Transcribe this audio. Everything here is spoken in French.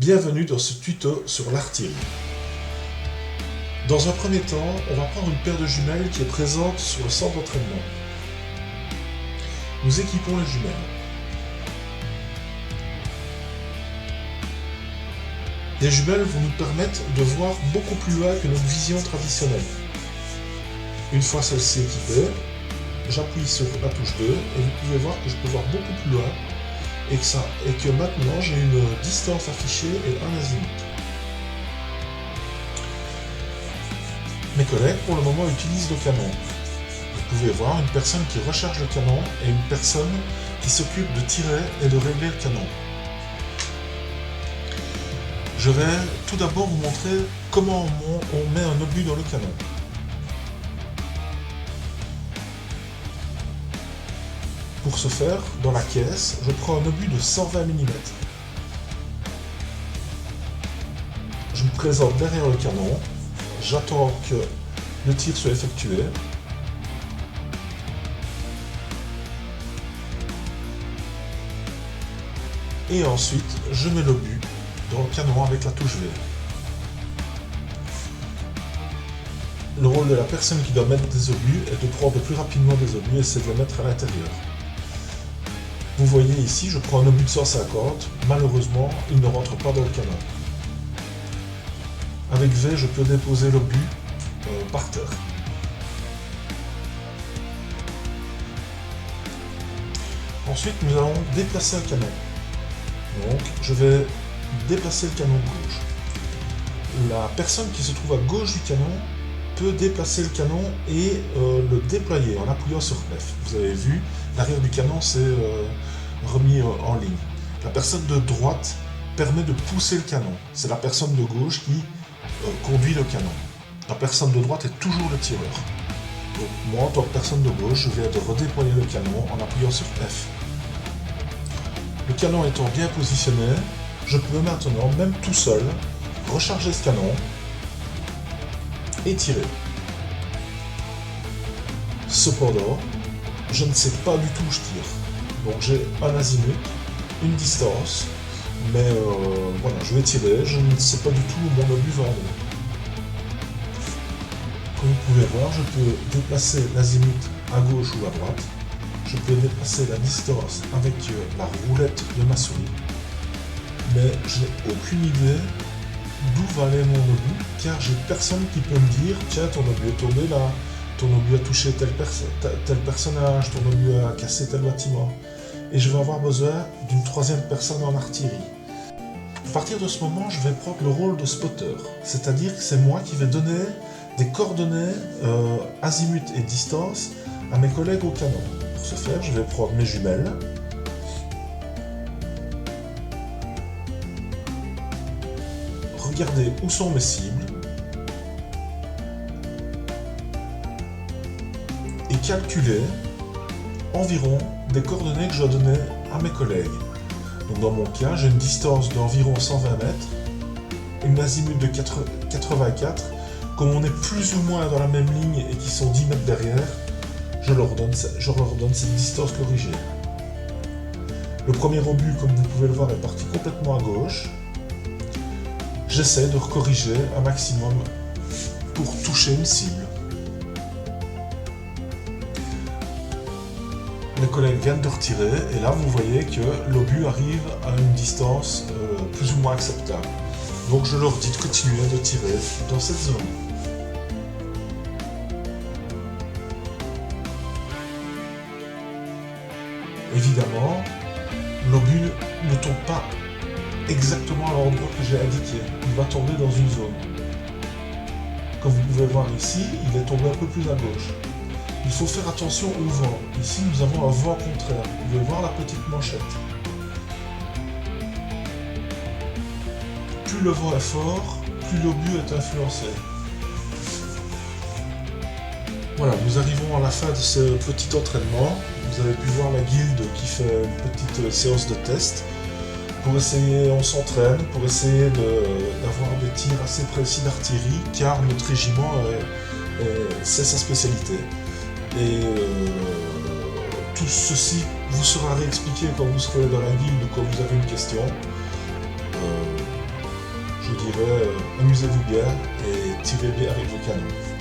Bienvenue dans ce tuto sur l'artillerie. Dans un premier temps, on va prendre une paire de jumelles qui est présente sur le centre d'entraînement. Nous équipons les jumelles. Les jumelles vont nous permettre de voir beaucoup plus loin que notre vision traditionnelle. Une fois celle-ci équipée, j'appuie sur la touche 2 et vous pouvez voir que je peux voir beaucoup plus loin et que maintenant j'ai une distance affichée et un azimut. Mes collègues pour le moment utilisent le canon. Vous pouvez voir une personne qui recharge le canon et une personne qui s'occupe de tirer et de régler le canon. Je vais tout d'abord vous montrer comment on met un obus dans le canon. Pour ce faire, dans la caisse, je prends un obus de 120 mm. Je me présente derrière le canon, j'attends que le tir soit effectué. Et ensuite, je mets l'obus dans le canon avec la touche V. Le rôle de la personne qui doit mettre des obus est de prendre plus rapidement des obus et c'est de les mettre à l'intérieur. Vous voyez ici, je prends un obus de 150, malheureusement, il ne rentre pas dans le canon. Avec V, je peux déposer l'obus par terre. Ensuite, nous allons déplacer le canon. Donc, je vais déplacer le canon gauche. La personne qui se trouve à gauche du canon peut déplacer le canon et le déployer en appuyant sur F. Vous avez vu, l'arrière du canon s'est remis en ligne. La personne de droite permet de pousser le canon. C'est la personne de gauche qui conduit le canon. La personne de droite est toujours le tireur. Donc moi, en tant que personne de gauche, je viens de redéployer le canon en appuyant sur F. Le canon étant bien positionné, je peux maintenant, même tout seul, recharger ce canon et tirer. Cependant, je ne sais pas du tout où je tire. Donc j'ai un azimut, une distance, mais voilà, je vais tirer, je ne sais pas du tout où mon obus va aller. Comme vous pouvez voir, je peux déplacer l'azimut à gauche ou à droite. Je peux déplacer la distance avec la roulette de ma souris. Mais je n'ai aucune idée d'où va aller mon obus, car j'ai personne qui peut me dire « Tiens, ton obus est tombé là, ton obus a touché tel personnage, ton obus a cassé tel bâtiment. » Et je vais avoir besoin d'une troisième personne en artillerie. À partir de ce moment, je vais prendre le rôle de spotter, c'est-à-dire que c'est moi qui vais donner des coordonnées azimut et distance à mes collègues au canon. Pour ce faire, je vais prendre mes jumelles, regarder où sont mes cibles et calculer environ des coordonnées que je dois donner à mes collègues. Donc dans mon cas, j'ai une distance d'environ 120 mètres, une azimut de 84. Comme on est plus ou moins dans la même ligne et qu'ils sont 10 mètres derrière, je leur donne cette distance corrigée. Le premier obus, comme vous pouvez le voir, est parti complètement à gauche. J'essaie de corriger un maximum pour toucher une cible. Les collègues viennent de retirer et là vous voyez que l'obus arrive à une distance plus ou moins acceptable. Donc je leur dis de continuer de tirer dans cette zone. Évidemment, l'obus ne tombe pas exactement à l'endroit que j'ai indiqué. Il va tomber dans une zone. Comme vous pouvez voir ici, il est tombé un peu plus à gauche. Il faut faire attention au vent. Ici, nous avons un vent contraire. Vous pouvez voir la petite manchette. Plus le vent est fort, plus l'obus est influencé. Voilà, nous arrivons à la fin de ce petit entraînement. Vous avez pu voir la guilde qui fait une petite séance de test. Pour essayer, on s'entraîne, pour essayer d'avoir des tirs assez précis d'artillerie, car notre régiment, c'est sa spécialité. Et tout ceci vous sera réexpliqué quand vous serez dans la guilde ou quand vous avez une question. amusez-vous bien et tirez bien avec vos canons.